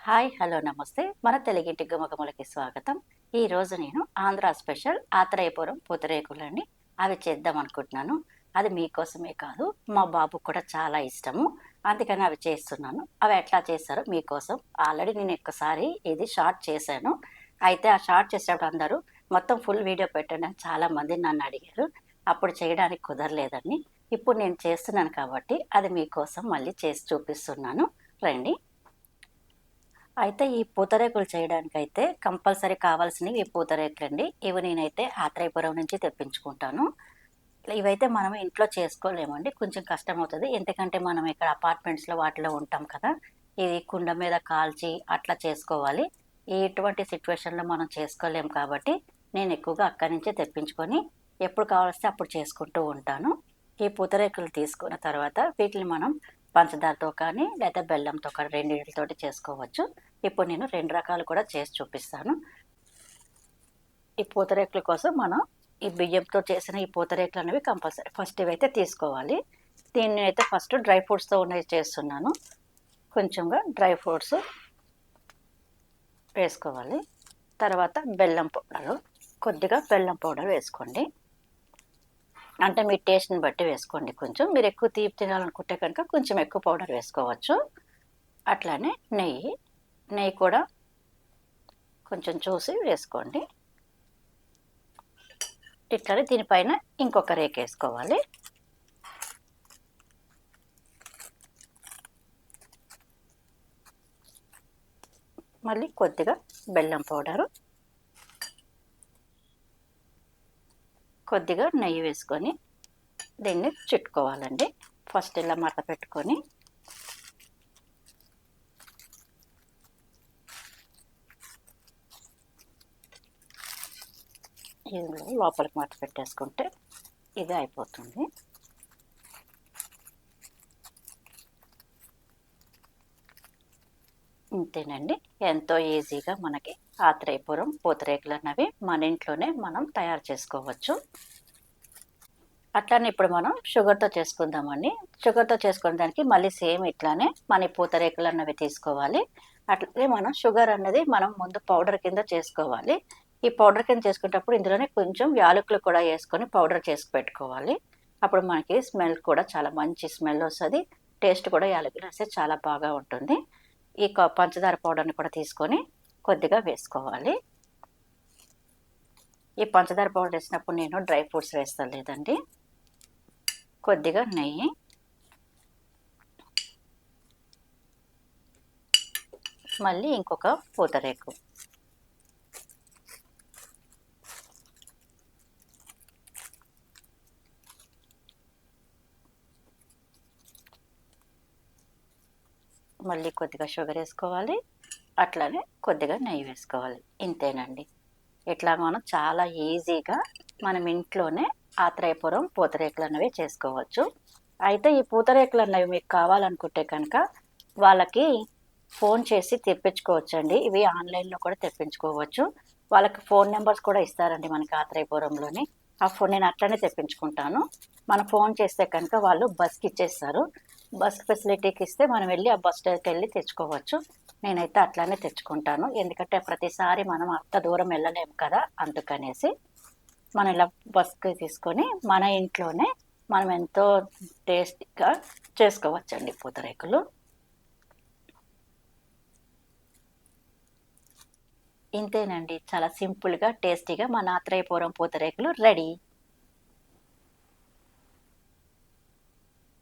Hi hello నమస్తే మన తెలుగింటి గుమగుమలకి స్వాగతం. ఈరోజు నేను ఆంధ్ర స్పెషల్ ఆత్రేయపురం పూతరేకులండి. అవి చేద్దాం అనుకుంటున్నాను. అది మీకోసమే కాదు మా బాబుకు కూడా చాలా ఇష్టము. అందుకని అవి చేస్తున్నాను. అవి ఎట్లా చేస్తారో మీకోసం ఆల్రెడీ నేను ఒక్కసారి ఇది షార్ట్ చేశాను. అయితే ఆ షార్ట్ చేసేటప్పుడు అందరూ మొత్తం ఫుల్ వీడియో పెట్టండి అని చాలామంది నన్ను అడిగారు. అప్పుడు చేయడానికి కుదరలేదండి. ఇప్పుడు నేను చేస్తున్నాను కాబట్టి అది మీకోసం మళ్ళీ చేసి చూపిస్తున్నాను. రండి. అయితే ఈ పూతరేకులు చేయడానికైతే కంపల్సరీ కావాల్సినవి ఈ పూతరేకులండి. ఇవి నేనైతే ఆత్రేయపురం నుంచి తెప్పించుకుంటాను. ఇవైతే మనం ఇంట్లో చేసుకోలేమండి. కొంచెం కష్టమవుతది. ఎందుకంటే మనం ఇక్కడ అపార్ట్మెంట్స్‌లో వాటిలో ఉంటాం కదా! ఇది కుండ మీద కాల్చి అట్లా చేసుకోవాలి. ఇటువంటి సిట్యుయేషన్‌లో మనం చేసుకోలేం కాబట్టి నేను ఎక్కువగా అక్కడి నుంచే తెప్పించుకొని ఎప్పుడు కావాల్సొస్తే అప్పుడు చేసుకుంటూ ఉంటాను. ఈ పూతరేకులు తీసుకున్న తర్వాత వీటిని మనం పంచదారతో కానీ లేదా బెల్లంతో కానీ రెండిటితోటి చేసుకోవచ్చు. ఇప్పుడు నేను 2 రకాలు కూడా చేసి చూపిస్తాను. ఈ పూతరేకుల కోసం మనం ఈ బియ్యంతో చేసిన ఈ పూతరేకులనేవి కంపల్సరీ. ఫస్ట్ ఇవైతే తీసుకోవాలి. దీన్ని అయితే ఫస్ట్ డ్రై ఫ్రూట్స్‌తో ఉన్నవి చేస్తున్నాను. కొంచెంగా డ్రై ఫ్రూట్స్ వేసుకోవాలి. తర్వాత బెల్లం పౌడరు, కొద్దిగా బెల్లం పౌడర్ వేసుకోండి. అంటే మీ టేస్ట్‌ని బట్టి వేసుకోండి కొంచెం. మీరు ఎక్కువ తీపి తినాలనుకుంటే కనుక కొంచెం ఎక్కువ పౌడర్ వేసుకోవచ్చు. అట్లానే నెయ్యి, నెయ్యి కూడా కొంచెం చూసి వేసుకోండి. ఇట్లనే దీనిపైన ఇంకొక రేకేసుకోవాలి. మళ్ళీ కొద్దిగా బెల్లం పౌడరు, కొద్దిగా నెయ్యి వేసుకొని దీన్ని చుట్టుకోవాలండి. ఫస్ట్ ఇలా మడత పెట్టుకొని ఇందులో లోపలికి మడత పెట్టేసుకుంటే ఇది అయిపోతుంది. ఇంతేనండి. ఎంతో ఈజీగా మనకి ఆత్రేయపురం పూతరేకులన్నవి మన ఇంట్లోనే మనం తయారు చేసుకోవచ్చు. అట్లనే ఇప్పుడు మనం షుగర్‌తో చేసుకుందామండి. షుగర్‌తో చేసుకునే దానికి మళ్ళీ సేమ్ ఇట్లానే మన ఈ పూతరేకులన్నవి తీసుకోవాలి. అట్లనే మనం షుగర్ అన్నది మనం ముందు పౌడర్ కింద చేసుకోవాలి. ఈ పౌడర్ కింద చేసుకునేటప్పుడు ఇందులోనే కొంచెం యాలకులు కూడా యేసుకొని పౌడర్ చేసి పెట్టుకోవాలి. అప్పుడు మనకి స్మెల్ కూడా చాలా మంచి స్మెల్ ఒస్తది. టేస్ట్ కూడా యాలకులేస్తే చాలా బాగా ఉంటుంది. ఈ పంచదార పౌడర్‌ని కూడా తీసుకొని కొద్దిగా వేసుకోవాలి. ఈ పంచదార పౌడర్ ఏసినప్పుడు నేను డ్రై ఫ్రూట్స్ వేస్తలేదండి. కొద్దిగా నెయ్యి, మళ్ళీ ఇంకొక పూతరేకు. మళ్ళీ కొద్దిగా షుగర్ ఏసుకోవాలి. అట్లానే కొద్దిగా నెయ్యి వేసుకోవాలి. ఇంతేనండి. ఇట్లా మనం చాలా ఈజీగా మనం ఇంట్లోనే ఆత్రేయపురం పూతరేకులన్నవి చేసుకోవచ్చు. అయితే ఈ పూతరేకులన్నవి మీకు కావాలనుకుంటే కనుక వాళ్ళకి ఫోన్ చేసి తెప్పించుకోవచ్చండి. ఇవి ఆన్‌లైన్‌లో కూడా తెప్పించుకోవచ్చు. వాళ్ళకి ఫోన్ నంబర్స్ కూడా ఇస్తారండి మనకి ఆత్రేయపురంలోని. ఆ ఫోన్ నేను అట్లనే తెప్పించుకుంటాను. మనం ఫోన్ చేస్తే కనుక వాళ్ళు బస్‌కిచ్చేస్తారు. బస్ ఫెసిలిటీకి ఇస్తే మనం వెళ్లి ఆ బస్ స్టాండ్‌కెళ్ళి తెచ్చుకోవచ్చు. నేనైతే అట్లానే తెచ్చుకుంటాను. ఎందుకంటే ప్రతిసారి మనం అంత దూరం వెళ్ళలేము కదా! అందుకనేసి. మనం ఇలా బస్‌కి తీసుకొని మన ఇంట్లోనే మనం ఎంతో టేస్టీగా చేసుకోవచ్చండి పూతరేకులు. ఇంతేనండి. చాలా సింపుల్‌గా, టేస్టీగా మన ఆత్రేయపురం పూతరేకులు రెడీ.